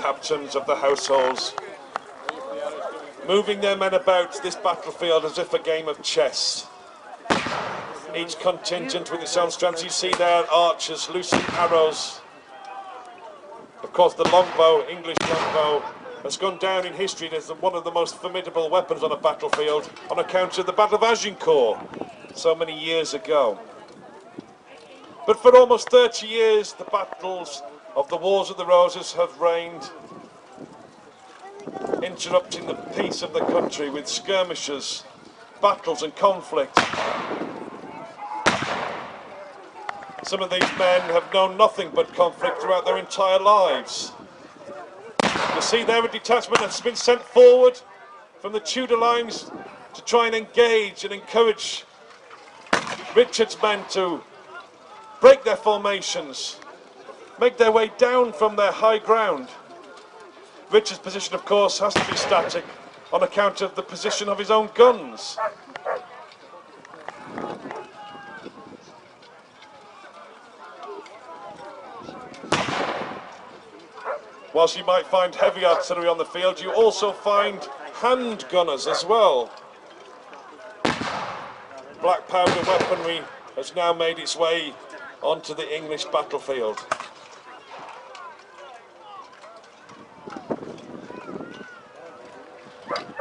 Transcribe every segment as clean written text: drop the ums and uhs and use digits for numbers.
captains of the households, moving their men about this battlefield as if a game of chess. Each contingent with its own strengths. You see there archers loosing arrows. Of course, the longbow, English longbow, has gone down in history as one of the most formidable weapons on a battlefield on account of the Battle of Agincourt so many years ago. But for almost 30 years, the battles of the Wars of the Roses have reigned, interrupting the peace of the country with skirmishes, battles and conflict. Some of these men have known nothing but conflict throughout their entire lives. You see there a detachment has been sent forward from the Tudor lines to try and engage and encourage Richard's men to break their formations, make their way down from their high ground. Richard's position, of course, has to be static on account of the position of his own guns. Whilst you might find heavy artillery on the field, you also find hand gunners as well. Black powder weaponry has now made its way onto the English battlefield.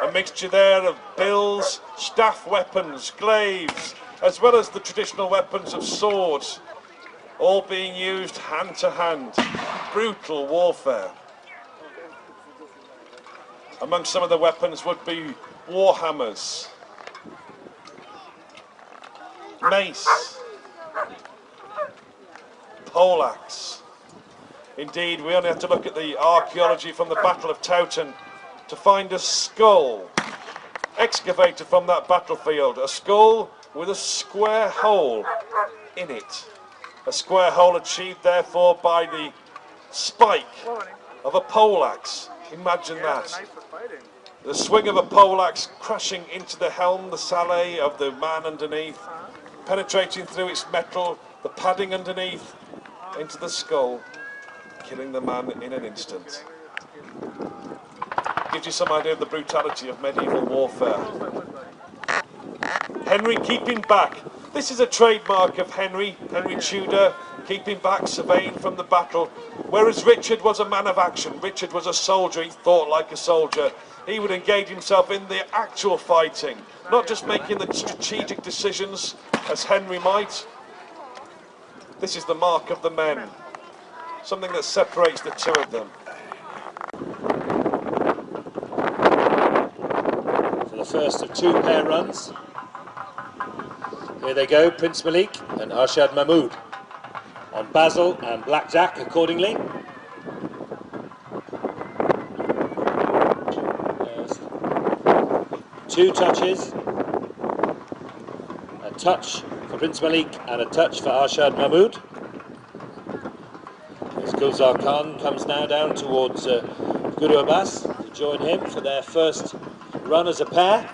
A mixture there of bills, staff weapons, glaives, as well as the traditional weapons of swords, all being used hand to hand. Brutal warfare. Among some of the weapons would be war hammers, mace, poleaxe. Indeed, we only have to look at the archaeology from the Battle of Towton to find a skull excavated from that battlefield, a skull with a square hole in it. A square hole achieved, therefore, by the spike of a poleaxe. Imagine that. The swing of a poleaxe crashing into the helm, the salle of the man underneath, penetrating through its metal, the padding underneath, into the skull, killing the man in an instant. Gives you some idea of the brutality of medieval warfare. Henry keeping back. This is a trademark of Henry Tudor, keeping back, surveying from the battle. Whereas Richard was a man of action, Richard was a soldier, he thought like a soldier. He would engage himself in the actual fighting, not just making the strategic decisions as Henry might. This is the mark of the men, something that separates the two of them. For the first of two pair runs. Here they go, Prince Malik and Arshad Mahmoud on Basil and Blackjack accordingly. There's two touches, a touch for Prince Malik and a touch for Arshad Mahmoud. As Gulzar Khan comes now down towards Guru Abbas to join him for their first run as a pair.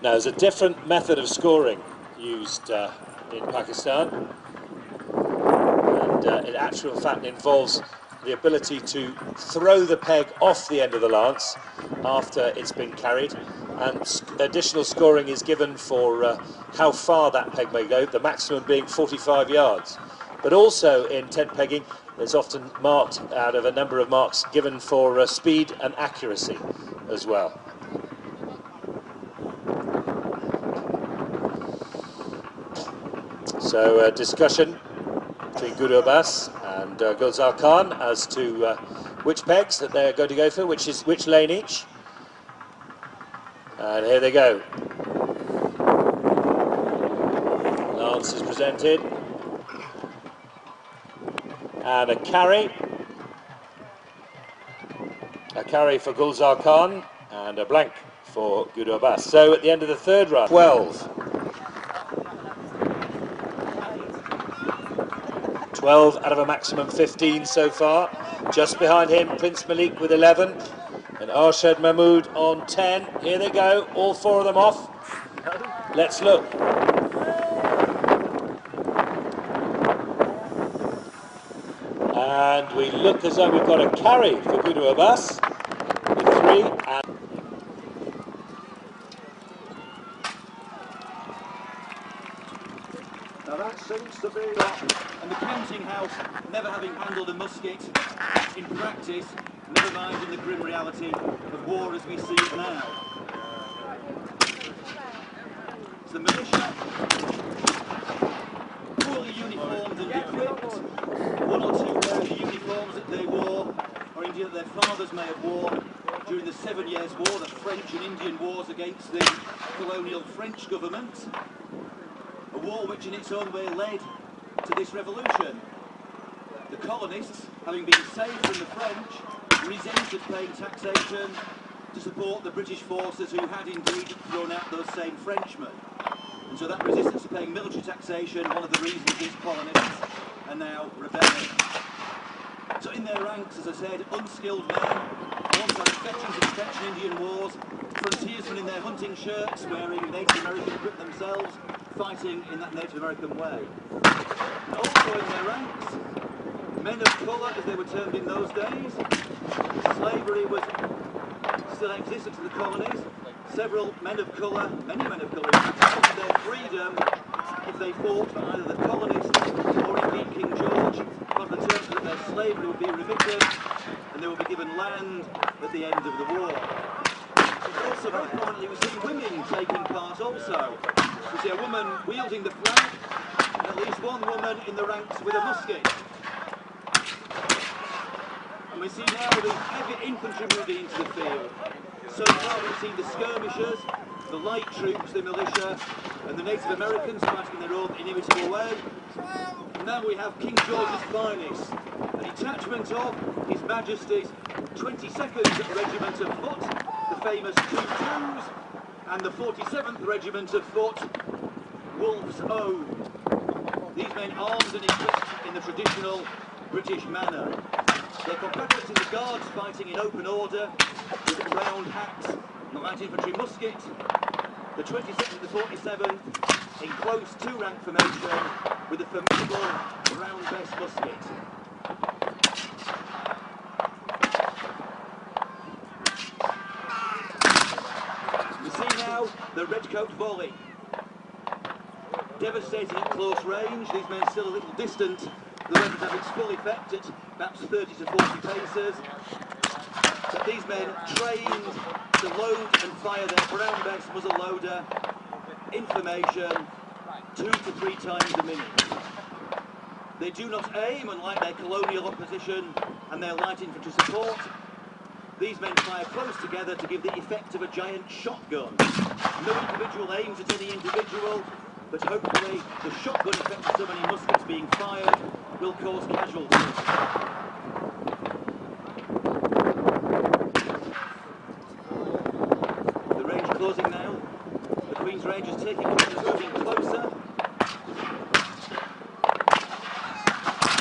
Now, there's a different method of scoring used in Pakistan, and in actual fact involves the ability to throw the peg off the end of the lance after it's been carried, and additional scoring is given for how far that peg may go, the maximum being 45 yards. But also in tent pegging, there's often marked out of a number of marks given for speed and accuracy as well. So discussion between Guru Abbas and Gulzar Khan as to which pegs that they're going to go for, which lane each. And here they go. Lance is presented. And a carry. A carry for Gulzar Khan and a blank for Guru Abbas. So at the end of the third run, 12. 12 out of a maximum 15 so far. Just behind him, Prince Malik with 11 and Arshad Mahmoud on 10. Here they go, all four of them off. Let's look. And we look as though we've got a carry for Goudo Abbas. With 3 and... Now that seems to be that. And the counting house, never having handled a musket in practice, never mind in the grim reality of war as we see it now. It's the militia, poorly uniformed and equipped. 1 or 2 pairs of uniforms that they wore, or indeed that their fathers may have worn during the 7 Years' War, the French and Indian Wars against the colonial French government. A war which in its own way led to this revolution. The colonists, having been saved from the French, resented paying taxation to support the British forces who had indeed thrown out those same Frenchmen. And so that resistance to paying military taxation, one of the reasons these colonists are now rebelling. So in their ranks, as I said, unskilled men, alongside veterans of the French and Indian Wars, frontiersmen in their hunting shirts, wearing Native American equipment themselves, fighting in that Native American way. And also in their ranks, men of colour, as they were termed in those days. Slavery was still existed to the colonies. Several men of colour, many men of colour, lost their freedom if they fought for either the colonists or indeed King George, on the terms that their slavery would be remitted and they would be given land at the end of the war. Also very prominently we see women taking part also. We see a woman wielding the flag and at least one woman in the ranks with a musket. And we see now the heavy infantry moving into the field. So far we've seen the skirmishers, the light troops, the militia, and the Native Americans fighting in their own inimitable way. And now we have King George's finest, a detachment of His Majesty's 22nd Regiment of Foot, the famous 2-2s, and the 47th Regiment of Foot, Wolf's Own. These men armed and equipped in the traditional British manner. They're compatriots in the Guards fighting in open order, with round hats, the light infantry musket, the 26th and the 47th in close 2-rank formation with a formidable round base musket. We see now the redcoat volley. Devastating at close range, these men still a little distant. The weapons have its full effect at perhaps 30 to 40 paces. But these men trained to load and fire their brown base muzzle loader in formation 2 to 3 times a minute. They do not aim, unlike their colonial opposition and their light infantry support. These men fire close together to give the effect of a giant shotgun. No individual aims at any individual, but hopefully the shotgun effect of so many muskets being fired will cause casualties. The range closing now. The Queen's Rangers taking command and moving closer.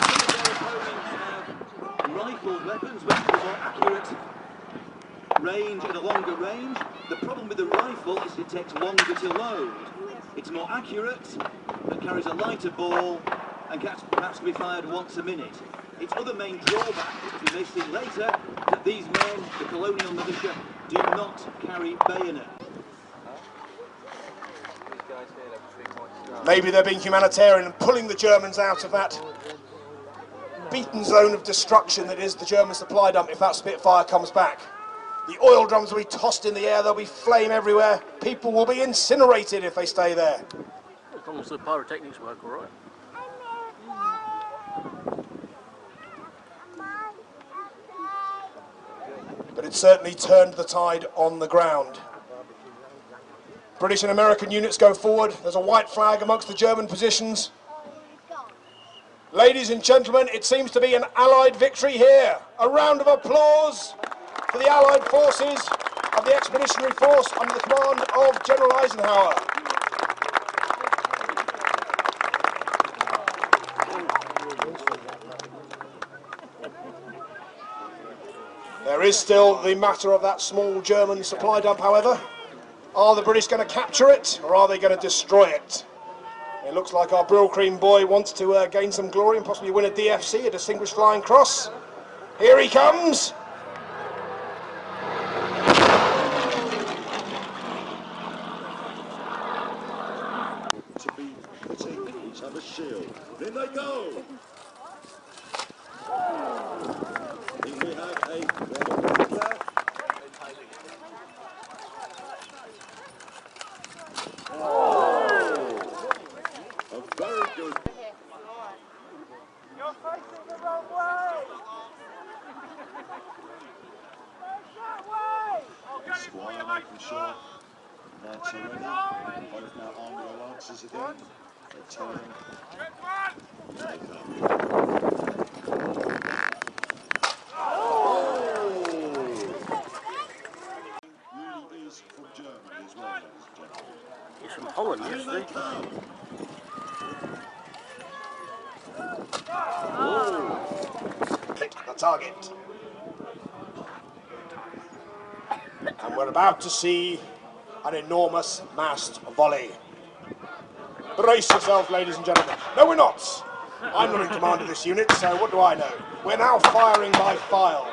Some of their opponents have rifled weapons, which are more accurate range and a longer range. The problem with the rifle is it takes longer to load. It's more accurate, but carries a lighter ball and perhaps can be fired once a minute. Its other main drawback, as we may see later, that these men, the colonial militia, do not carry bayonets. Maybe they're being humanitarian and pulling the Germans out of that beaten zone of destruction that is the German supply dump if that Spitfire comes back. The oil drums will be tossed in the air, there'll be flame everywhere. People will be incinerated if they stay there. As long as the pyrotechnics work all right. But it certainly turned the tide on the ground. British and American units go forward. There's a white flag amongst the German positions. Ladies and gentlemen, it seems to be an Allied victory here. A round of applause for the Allied forces of the Expeditionary Force under the command of General Eisenhower. There is still the matter of that small German supply dump, however. Are the British going to capture it, or are they going to destroy it? It looks like our Brill Cream boy wants to gain some glory and possibly win a DFC, a Distinguished Flying Cross. Here he comes. To be putting each other's shield. In they go. Here we have a a very good. You're facing the wrong way! Squire making sure that's ready. Both now armed with their lances again. They're telling they come. Really is from Germany as well, ladies and gentlemen. He's from Holland, Here isn't they he? come. Hit the target. And we're about to see an enormous massed volley. Brace yourself, ladies and gentlemen. No, we're not. I'm not in command of this unit, so what do I know? We're now firing by file.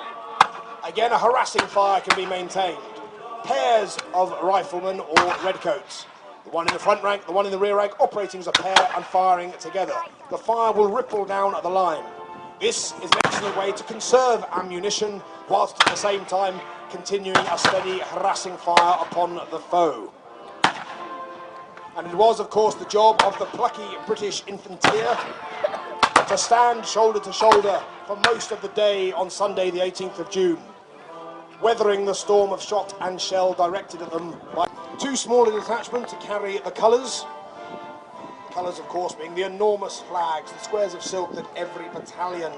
Again, a harassing fire can be maintained. Pairs of riflemen or redcoats. The one in the front rank, the one in the rear rank, operating as a pair and firing together. The fire will ripple down the line. This is an excellent way to conserve ammunition, whilst at the same time continuing a steady harassing fire upon the foe. And it was, of course, the job of the plucky British Infanteer to stand shoulder to shoulder for most of the day on Sunday the 18th of June, weathering the storm of shot and shell directed at them by too small a detachment to carry the colours. The colours, of course, being the enormous flags, the squares of silk that every battalion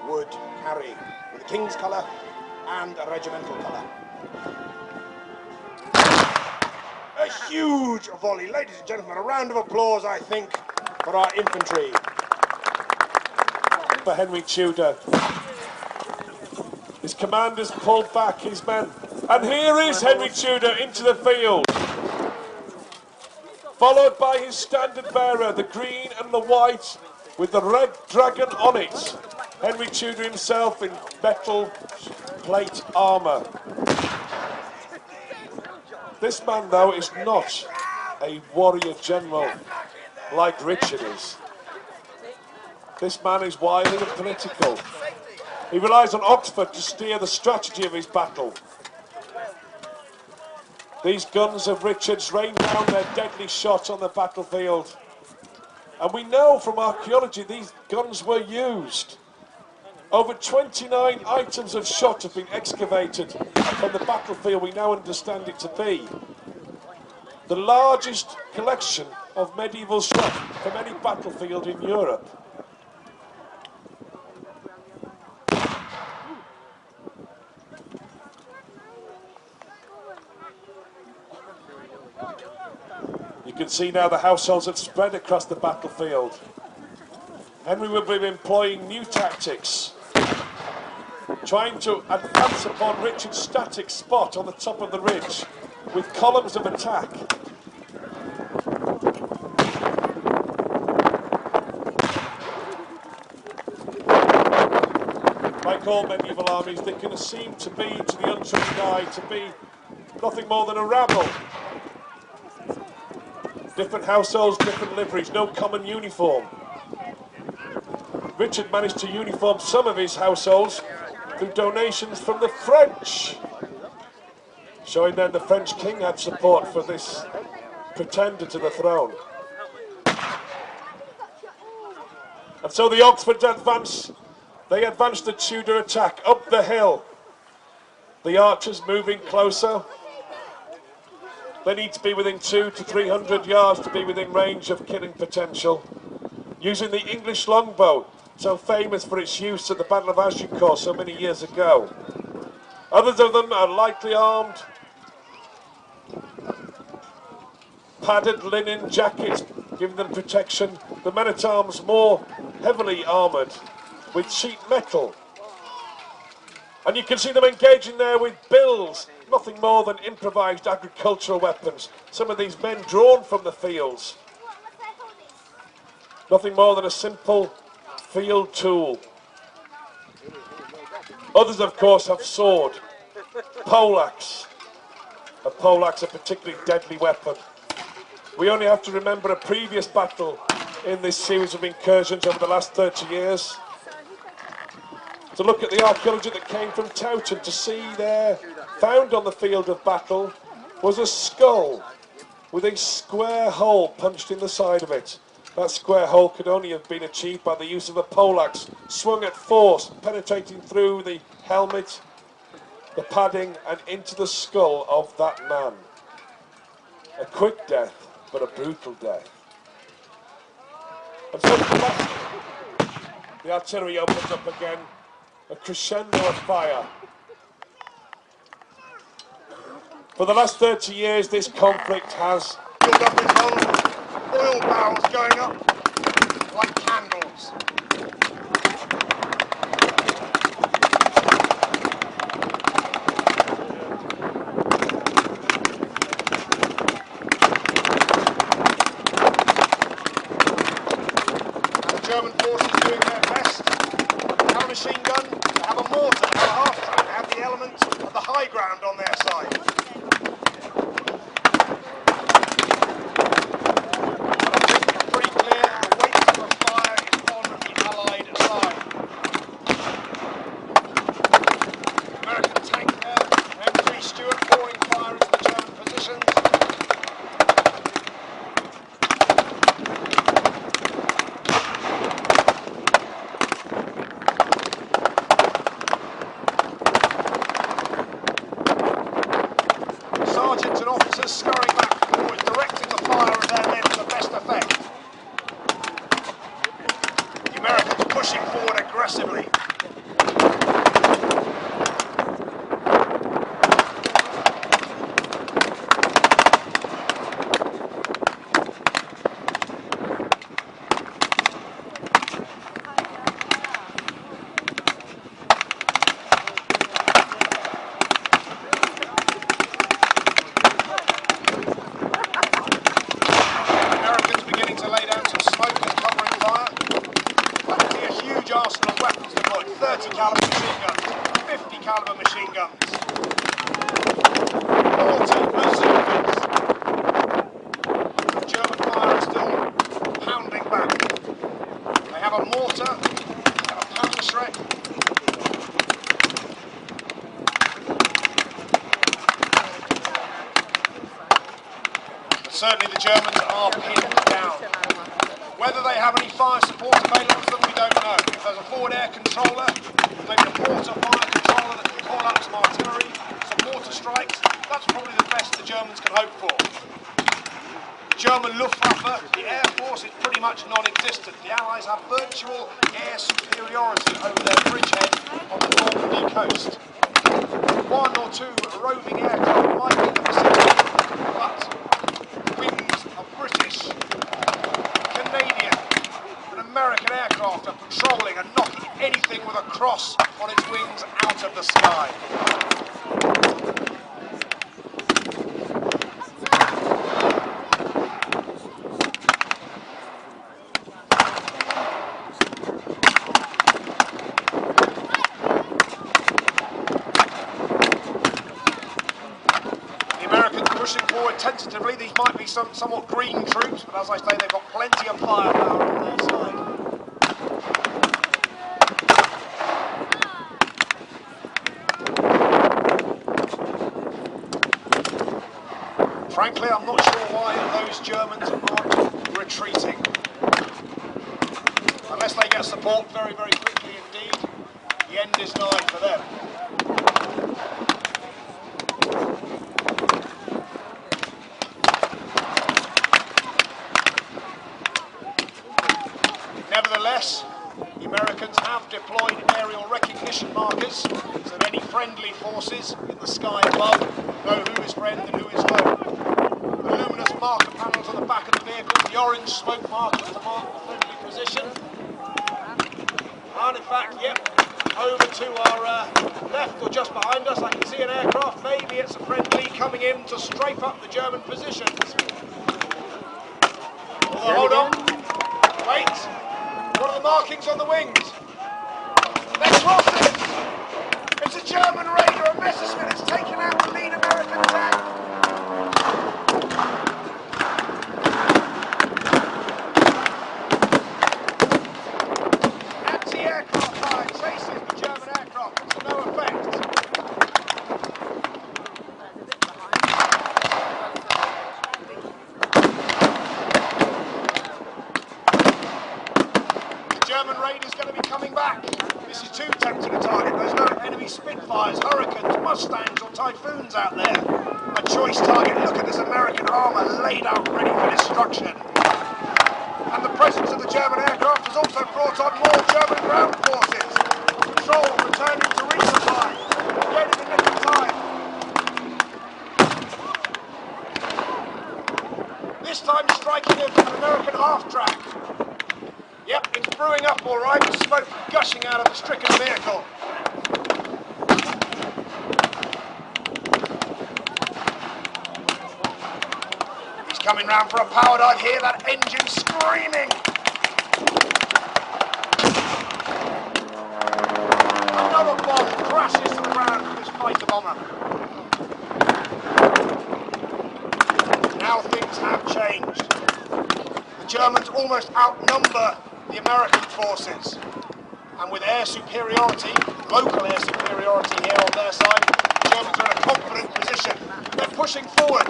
would carry, with a king's colour and a regimental colour. A huge volley, ladies and gentlemen, a round of applause, I think, for our infantry. For Henry Tudor. His commanders pulled back his men. And here is Henry Tudor into the field. Followed by his standard bearer, the green and the white, with the red dragon on it. Henry Tudor himself in metal plate armour. This man, though, is not a warrior general like Richard is. This man is wily and political. He relies on Oxford to steer the strategy of his battle. These guns of Richard's rain down their deadly shot on the battlefield. And we know from archaeology these guns were used. Over 29 items of shot have been excavated from the battlefield we now understand it to be. The largest collection of medieval shot from any battlefield in Europe. You can see now the households have spread across the battlefield. Henry will be employing new tactics, trying to advance upon Richard's static spot on the top of the ridge with columns of attack. Like all medieval armies, they can seem to be, to the untrained eye, to be nothing more than a rabble. Different households, different liveries, no common uniform. Richard managed to uniform some of his households through donations from the French, showing then the French king had support for this pretender to the throne. And so the Oxfords advance. They advance the Tudor attack up the hill. The archers moving closer. They need to be within 200 to 300 yards to be within range of killing potential. Using the English longbow, so famous for its use at the Battle of Agincourt so many years ago. Others of them are lightly armed, padded linen jackets giving them protection. The men-at-arms more heavily armoured with sheet metal. And you can see them engaging there with bills, nothing more than improvised agricultural weapons. Some of these men drawn from the fields. Nothing more than a simple field tool. Others, of course, have sword, poleaxe. A poleaxe, a particularly deadly weapon. We only have to remember a previous battle in this series of incursions over the last 30 years to look at the archaeology that came from Towton, to see there, found on the field of battle, was a skull with a square hole punched in the side of it. That square hole could only have been achieved by the use of a poleaxe, swung at force, penetrating through the helmet, the padding, and into the skull of that man. A quick death, but a brutal death. And so the artillery opens up again, a crescendo of fire. For the last 30 years, this conflict has Build up his whole oil barrels going up like candles. And the German forces doing their best. They have a machine gun, they have a mortar, they have a half-track, they have the element of the high ground on their side. Sergeants and officers scurrying back and forwards, directing the fire of their men to the best effect. The Americans pushing forward aggressively. Arsenal of weapons deployed, 30 caliber machine guns, 50 caliber machine guns, 40 bazookas. The German fire is still pounding back. They have a mortar, they have a Panzerschreck. But certainly the Germans are pinned down. Whether they have any fire support available to them, we don't know. If there's a forward air controller, maybe a mortar fire controller that can call up some artillery, some mortar strikes, that's probably the best the Germans can hope for. The German Luftwaffe, the Air Force, is pretty much non-existent. The Allies have virtual air superiority over their bridgehead on the Normandy coast. One or two roving aircraft might be in the vicinity, but wings of British, Canadian and American aircraft are patrolling and knocking anything with a cross on its wings out of the sky. The Americans pushing forward tentatively. These might be somewhat green troops, but as I say, they've got plenty of firepower on their side. Frankly, I'm not sure why those Germans aren't retreating. Unless they get support very, very quickly indeed, the end is nigh for them. Nevertheless, the Americans have deployed aerial recognition markers, so that any friendly forces in the sky above know who is friend and who is foe. The luminous marker panels on the back of the vehicle, the orange smoke markers to mark the friendly position. And in fact, yep, over to our left or just behind us, I can see an aircraft. Maybe it's a friendly coming in to strafe up the German positions. Hold on, wait. markings on the wings. They're crossing. It's a German Raider, and Messerschmitt has taken out the lead American tank. Anti-aircraft fire chases the German aircraft, but to no effect. The German Raider's going to be coming back. This is too tempting a target. There's no enemy Spitfires, Hurricanes, Mustangs or Typhoons out there. A choice target. Look at this American armour laid out ready for destruction. And the presence of the German aircraft has also brought on more German ground forces. Patrol returning to resupply. Again in the nick of time. This time striking in from an American half-track. Yep, it's brewing up all right, with smoke gushing out of the stricken vehicle. He's coming round for a power dive. Hear that engine screaming. Another bomb crashes to the ground with this fighter bomber. Now things have changed. The Germans almost outnumber the American forces, and with air superiority, local air superiority here on their side, the Germans are in a confident position. They're pushing forward,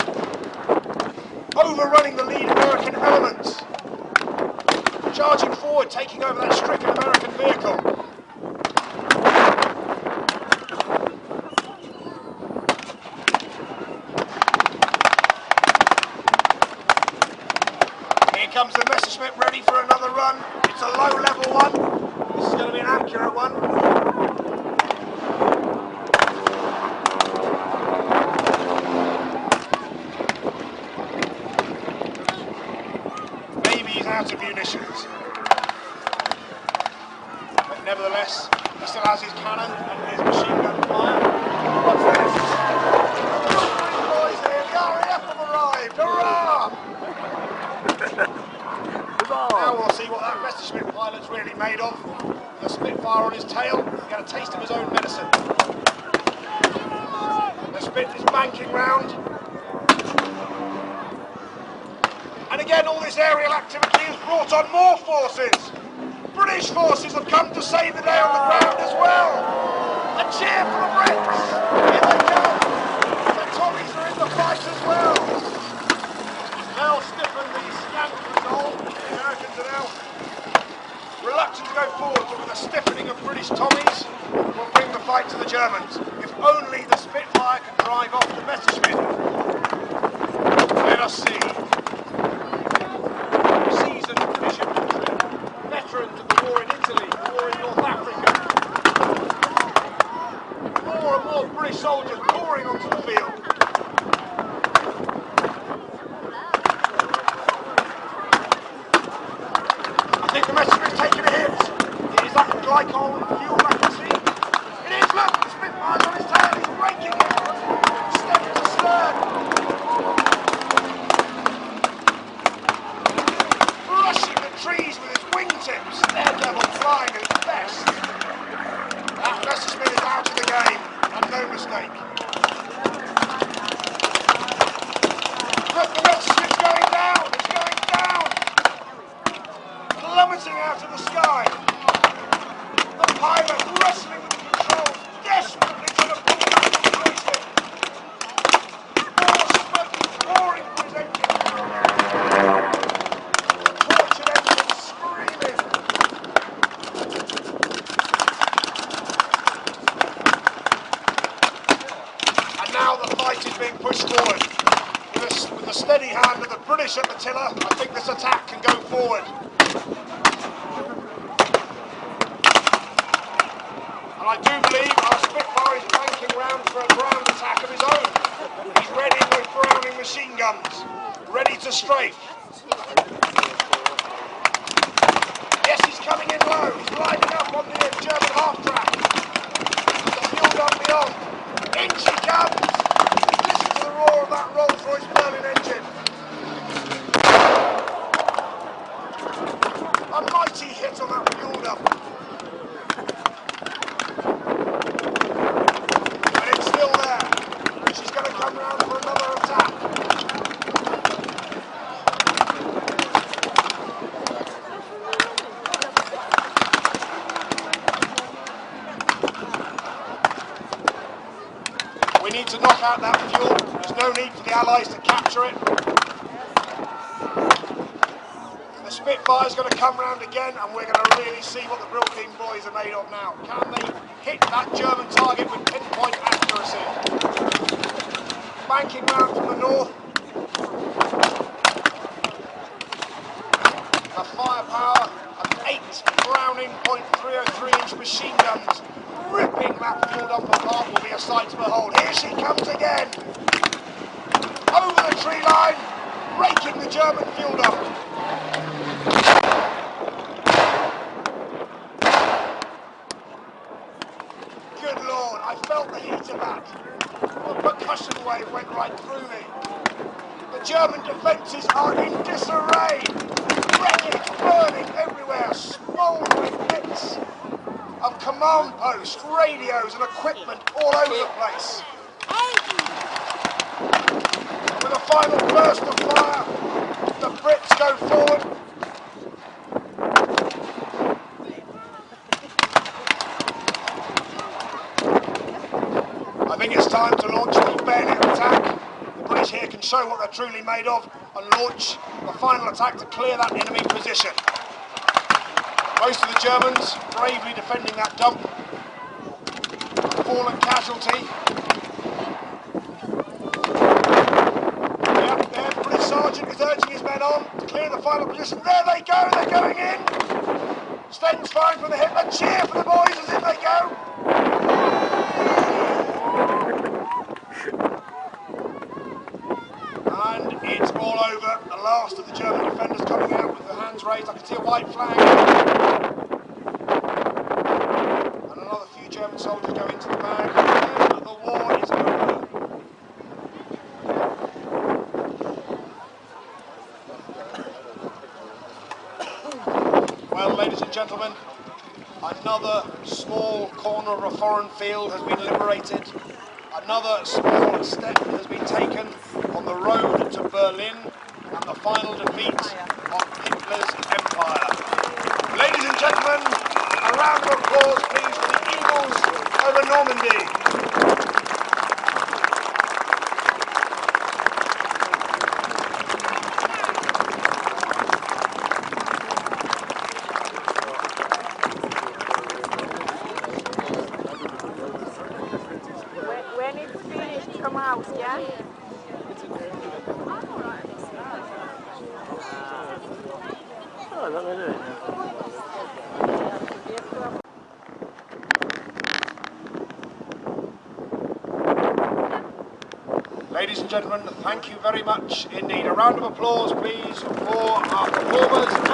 overrunning the lead American elements, charging forward, taking over that stricken American vehicle. Here comes the Messerschmitt ready for another run. It's a low-level one. This is going to be an accurate one. Maybe he's out of munitions. But nevertheless, he still has his cannon and his machine gun fire. What's this? Boys here, the RAF have arrived! Hurrah! Now we'll see what that Messerschmitt pilot's really made of. With a Spitfire on his tail, he's got a taste of his own medicine. The Spit is banking round. And again, all this aerial activity has brought on more forces. British forces have come to save the day on the ground as well. A cheer for the Brits. Here they come. The Tommies are in the fight as well. They'll stiffen the scan control. The Americans are now reluctant to go forward, but with a stiffening of British Tommies will bring the fight to the Germans. If only the Spitfire can drive off the Messerschmitt. Let us see. Seasoned British infantry, veterans of the war in Italy, the war in North Africa. More and more British soldiers pouring onto the field. I think the Messerschmitt's taking a hit. Is that glycol and fuel vacancy? It is, look! The Spitfire's on his tail, he's raking it! Stem to stern! Brushing the trees with his wingtips! Daredevil flying at his best! That Messerschmitt is out of the game, and no mistake. Look, the Messerschmitt's going down! It's going down! Plummeting out of the sky. The pilot wrestling with the controls, desperately trying to pull it back and place it. More smoke pouring from his engine. The tortured engine screaming. And now the fight is being pushed forward. With the steady hand of the British at the tiller, I think this attack can go forward. And I do believe our Spitfire is banking round for a ground attack of his own. He's ready with Browning machine guns, ready to strafe. Yes, he's coming in low. He's lining up on the German half-track. The fuel gun beyond. In she comes. Listen to the roar of that Rolls-Royce Berlin engine. mighty hit on that fuel dump. And it's still there. She's going to come round for another attack. We need to knock out that fuel. There's no need for the Allies to capture it. The Spitfire's going to come round again, and we're going to really see what the Brilking boys are made of now. Can they hit that German target with pinpoint accuracy? Banking round from the north. The firepower of 8 Browning .303-inch machine guns ripping that fuel dump apart will be a sight to behold. Here she comes again. Over the tree line, raking the German fuel dump. Good Lord, I felt the heat of that. The percussion wave went right through me. The German defences are in disarray. Wreckage burning everywhere, smouldering bits of command posts, radios and equipment all over the place. And with a final burst of fire, the Brits go forward. I think it's time to launch the bayonet attack. The British here can show what they're truly made of and launch the final attack to clear that enemy position. Most of the Germans bravely defending that dump. Fallen casualty. Yep, there the British sergeant is urging his men on to clear the final position. There they go, they're going in. Sten's firing from the hip. A cheer for the boys as in they go. And it's all over. The last of the German defenders coming out with their hands raised. I can see a white flag. And another few German soldiers go into the bag. And the war is over. Well, ladies and gentlemen, another small corner of a foreign field has been liberated. Another small step has been taken on the road to Berlin and the final defeat of Hitler's empire. Ladies and gentlemen, a round of applause please for the Eagles over Normandy. When it's finished, come out, yeah? Oh, let me do it. Ladies and gentlemen, thank you very much indeed. A round of applause please for our performers and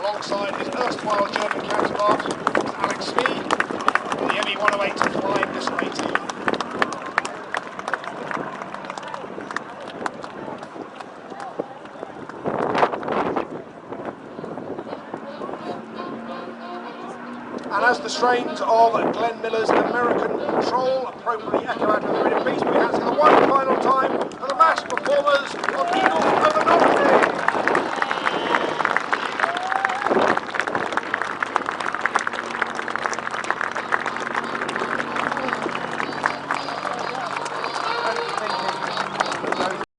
alongside his erstwhile German counterpart, Alex Smee, the ME-108 flying display team. And as the strains of Glenn Miller's American Patrol appropriately echo out of the Rid of Peace, we have to the one final time for the mass performers of